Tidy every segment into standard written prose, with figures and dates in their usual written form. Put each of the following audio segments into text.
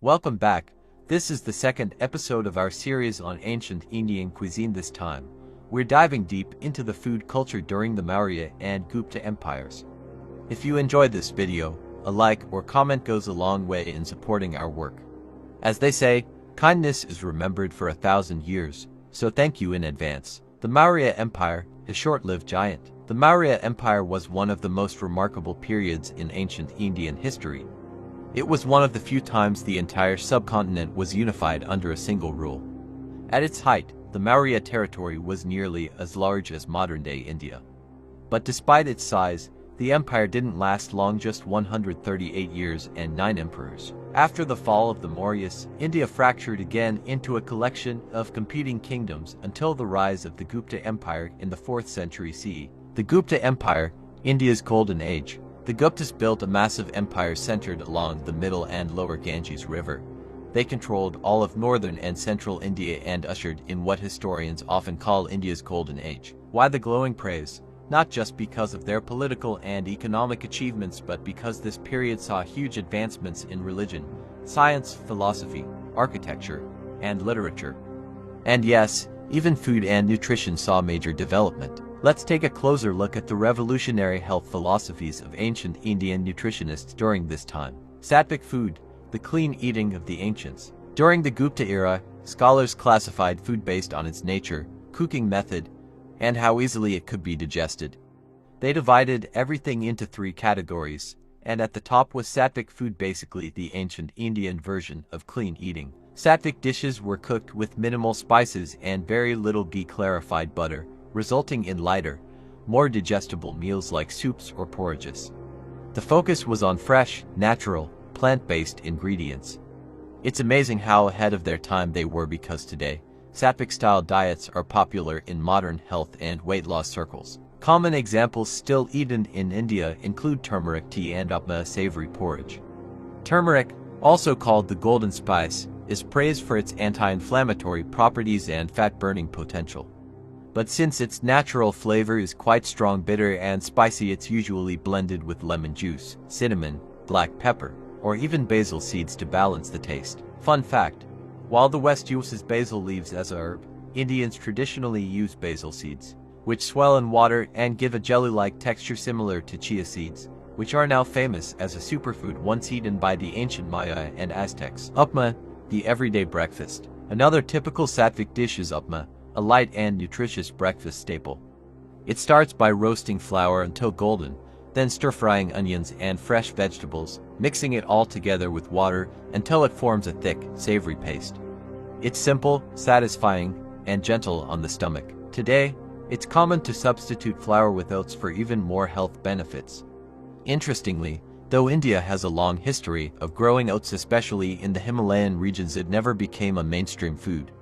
Welcome back. This is the second episode of our series on ancient Indian cuisine. This time, we're diving deep into the food culture during the Maurya and Gupta empires. If you enjoyed this video, a like or comment goes a long way in supporting our work. As they say, kindness is remembered for 1,000 years, so thank you in advance. The Maurya Empire, a short-lived giant. The Maurya Empire was one of the most remarkable periods in ancient Indian history. It was one of the few times the entire subcontinent was unified under a single rule. At its height, the Maurya territory was nearly as large as modern-day India. But despite its size, the empire didn't last long, just 138 years and 9 emperors. After the fall of the Mauryas, India fractured again into a collection of competing kingdoms until the rise of the Gupta Empire in the 4th century CE. The Gupta Empire, India's golden age. The Guptas built a massive empire centered along the middle and lower Ganges River. They controlled all of northern and central India and ushered in what historians often call India's golden age. Why the glowing praise? Not just because of their political and economic achievements, but because this period saw huge advancements in religion, science, philosophy, architecture, and literature. And yes, even food and nutrition saw major development. Let's take a closer look at the revolutionary health philosophies of ancient Indian nutritionists during this time. Sattvic food, the clean eating of the ancients. During the Gupta era, scholars classified food based on its nature, cooking method, and how easily it could be digested. They divided everything into 3 categories, and at the top was Sattvic food, basically the ancient Indian version of clean eating. Sattvic dishes were cooked with minimal spices and very little ghee, clarified butter, resulting in lighter, more digestible meals like soups or porridges. The focus was on fresh, natural, plant-based ingredients. It's amazing how ahead of their time they were, because today, Sattvic-style diets are popular in modern health and weight loss circles. Common examples still eaten in India include turmeric tea and upma, a savory porridge. Turmeric, also called the golden spice, is praised for its anti-inflammatory properties and fat-burning potential. But since its natural flavor is quite strong, bitter, and spicy, it's usually blended with lemon juice, cinnamon, black pepper, or even basil seeds to balance the taste. Fun fact: while the West uses basil leaves as a herb, Indians traditionally use basil seeds, which swell in water and give a jelly-like texture similar to chia seeds, which are now famous as a superfood once eaten by the ancient Maya and Aztecs. Upma, the everyday breakfast. Another typical Sattvic dish is upma, a light and nutritious breakfast staple. It starts by roasting flour until golden, then stir-frying onions and fresh vegetables, mixing it all together with water until it forms a thick, savory paste. It's simple, satisfying, and gentle on the stomach. Today, it's common to substitute flour with oats for even more health benefits. Interestingly, though India has a long history of growing oats, especially in the Himalayan regions, it never became a mainstream food.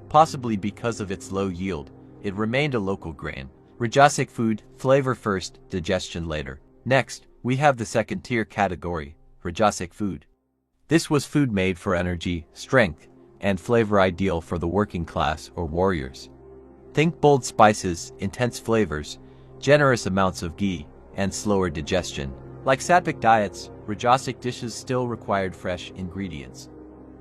Possibly because of its low yield, it remained a local grain. Rajasic food, flavor first, digestion later. Next, we have the second-tier category, Rajasic food. This was food made for energy, strength, and flavor, ideal for the working class or warriors. Think bold spices, intense flavors, generous amounts of ghee, and slower digestion. Like Sattvic diets, Rajasic dishes still required fresh ingredients.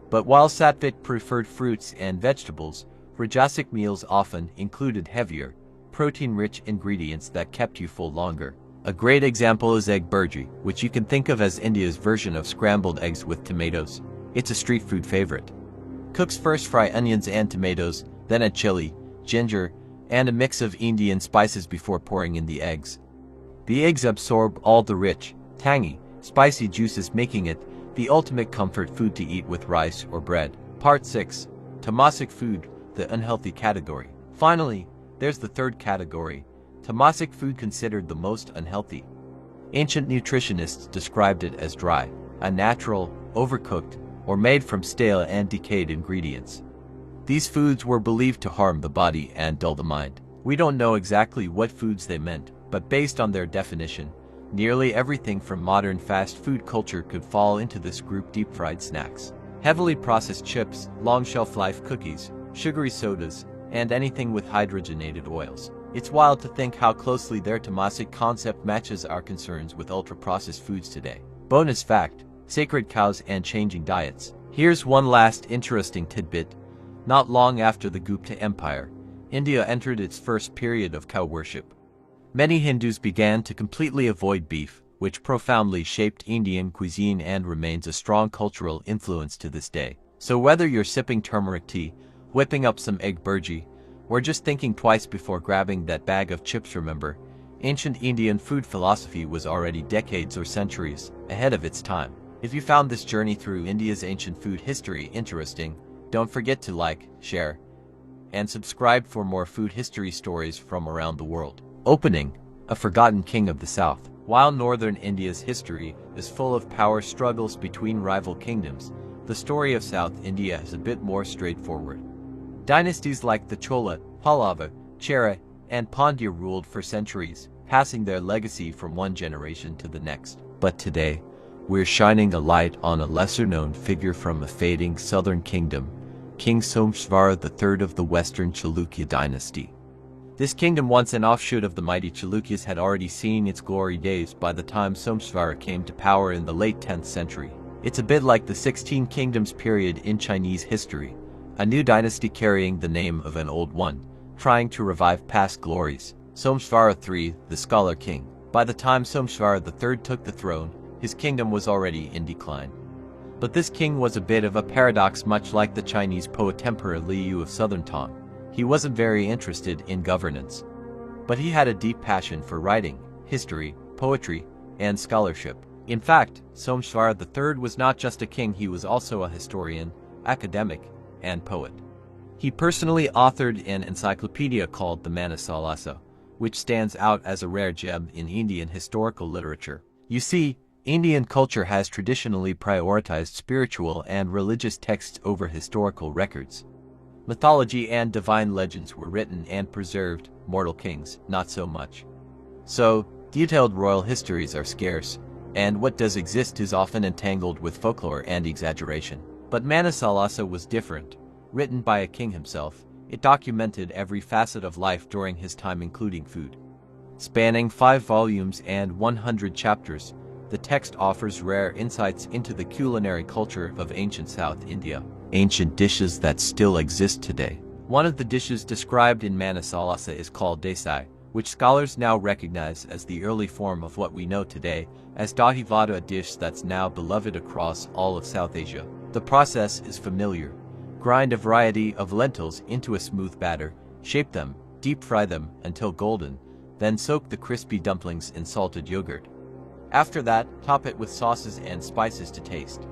But while Sattvic preferred fruits and vegetables, Rajasic meals often included heavier, protein-rich ingredients that kept you full longer. A great example is egg burji, which you can think of as India's version of scrambled eggs with tomatoes. It's a street food favorite. Cooks first fry onions and tomatoes, then add chili, ginger, and a mix of Indian spices before pouring in the eggs. The eggs absorb all the rich, tangy, spicy juices, making it the ultimate comfort food to eat with rice or bread. Part 6. Tamasic food, the unhealthy category. Finally, there's the third category, Tamasic food, considered the most unhealthy. Ancient nutritionists described it as dry, unnatural, overcooked, or made from stale and decayed ingredients. These foods were believed to harm the body and dull the mind. We don't know exactly what foods they meant, but based on their definition, nearly everything from modern fast food culture could fall into this group. Deep fried snacks, heavily processed chips, long shelf life cookies, sugary sodas, and anything with hydrogenated oils. It's wild to think how closely their tamasic concept matches our concerns with ultra-processed foods today. Bonus fact: sacred cows and changing diets. Here's one last interesting tidbit. Not long after the Gupta Empire, India entered its first period of cow worship. Many Hindus began to completely avoid beef, which profoundly shaped Indian cuisine and remains a strong cultural influence to this day. So whether you're sipping turmeric tea, whipping up some egg burji, or just thinking twice before grabbing that bag of chips, remember, ancient Indian food philosophy was already decades or centuries ahead of its time. If you found this journey through India's ancient food history interesting, don't forget to like, share, and subscribe for more food history stories from around the world. Opening, a forgotten king of the south. While northern India's history is full of power struggles between rival kingdoms, the story of South India is a bit more straightforward. Dynasties like the Chola, Pallava, Chera, and Pandya ruled for centuries, passing their legacy from one generation to the next. But today, we're shining a light on a lesser-known figure from a fading southern kingdom, King Someshvara III of the Western Chalukya dynasty. This kingdom, once an offshoot of the mighty Chalukyas, had already seen its glory days by the time Someshvara came to power in the late 10th century. It's a bit like the 16 Kingdoms period in Chinese history, a new dynasty carrying the name of an old one, trying to revive past glories. Someshvara III, the Scholar King. By the time Someshvara III took the throne, his kingdom was already in decline. But this king was a bit of a paradox, much like the Chinese poet Emperor Liu of southern Tang. He wasn't very interested in governance, but he had a deep passion for writing, history, poetry, and scholarship. In fact, Someshvara III was not just a king, he was also a historian, academic, and poet. He personally authored an encyclopedia called the Manasollasa, which stands out as a rare gem in Indian historical literature. You see, Indian culture has traditionally prioritized spiritual and religious texts over historical records. Mythology and divine legends were written and preserved, mortal kings, not so much. So, detailed royal histories are scarce, and what does exist is often entangled with folklore and exaggeration. But Manasollasa was different. Written by a king himself, it documented every facet of life during his time, including food. Spanning 5 volumes and 100 chapters, the text offers rare insights into the culinary culture of ancient South India. Ancient dishes that still exist today. One of the dishes described in Manasollasa is called defied, which scholars now recognize as the early form of what we know today as Dahi Vada, a dish that's now beloved across all of South Asia. The process is familiar. Grind a variety of lentils into a smooth batter, shape them, deep fry them until golden, then soak the crispy dumplings in salted yogurt. After that, top it with sauces and spices to taste.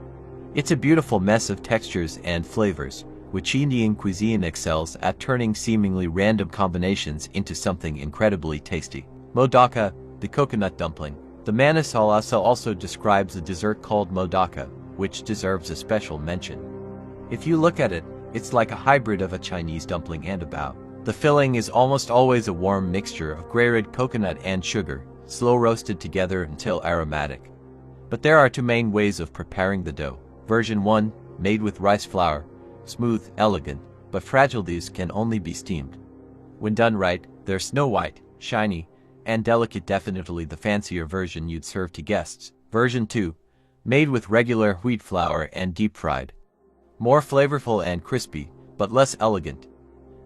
It's a beautiful mess of textures and flavors, which Indian cuisine excels at turning seemingly random combinations into something incredibly tasty. Modaka, the coconut dumpling. The Manasollasa also describes a dessert called Modaka, which deserves a special mention. If you look at it, it's like a hybrid of a Chinese dumpling and a bao. The filling is almost always a warm mixture of grey-red coconut and sugar, slow roasted together until aromatic. But there are 2 main ways of preparing the dough. Version 1, made with rice flour, smooth, elegant, but fragile. These can only be steamed. When done right, they're snow white, shiny, and delicate, definitely the fancier version you'd serve to guests. Version 2, made with regular wheat flour and deep fried. More flavorful and crispy, but less elegant.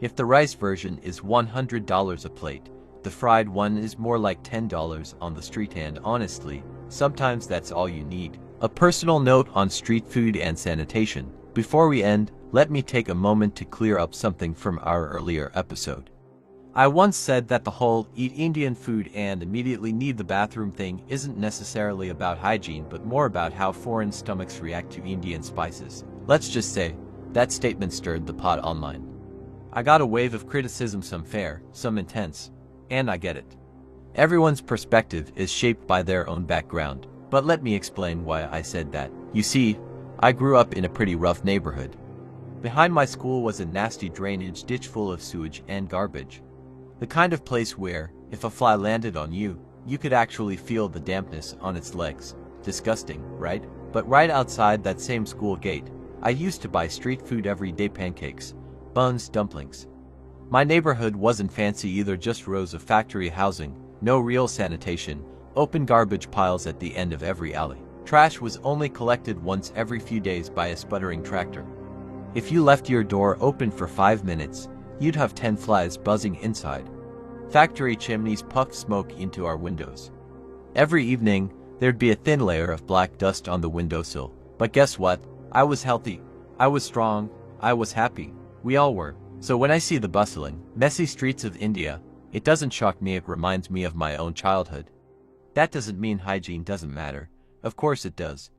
If the rice version is $100 a plate, the fried one is more like $10 on the street, and honestly, sometimes that's all you need. A personal note on street food and sanitation. Before we end, let me take a moment to clear up something from our earlier episode. I once said that the whole eat Indian food and immediately need the bathroom thing isn't necessarily about hygiene, but more about how foreign stomachs react to Indian spices. Let's just say, that statement stirred the pot online. I got a wave of criticism, some fair, some intense, and I get it. Everyone's perspective is shaped by their own background. But let me explain why I said that. You see, I grew up in a pretty rough neighborhood. Behind my school was a nasty drainage ditch full of sewage and garbage. The kind of place where, if a fly landed on you, you could actually feel the dampness on its legs. Disgusting, right? But right outside that same school gate, I used to buy street food every day: pancakes, buns, dumplings. My neighborhood wasn't fancy either, just rows of factory housing, no real sanitation, open garbage piles at the end of every alley. Trash was only collected once every few days by a sputtering tractor. If you left your door open for 5 minutes, you'd have 10 flies buzzing inside. Factory chimneys puffed smoke into our windows. Every evening, there'd be a thin layer of black dust on the windowsill. But guess what? I was healthy. I was strong. I was happy. We all were. So when I see the bustling, messy streets of India, it doesn't shock me, it reminds me of my own childhood. That doesn't mean hygiene doesn't matter. Of course it does.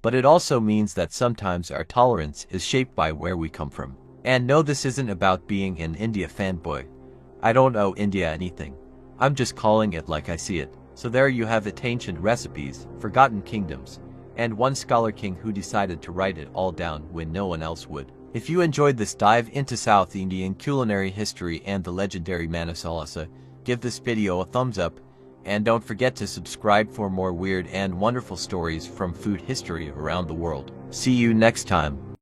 But it also means that sometimes our tolerance is shaped by where we come from. And no, this isn't about being an India fanboy. I don't owe India anything. I'm just calling it like I see it. So there you have it, ancient recipes, forgotten kingdoms, and one scholar king who decided to write it all down when no one else would. If you enjoyed this dive into South Indian culinary history and the legendary Manasollasa, give this video a thumbs up, and don't forget to subscribe for more weird and wonderful stories from food history around the world. See you next time.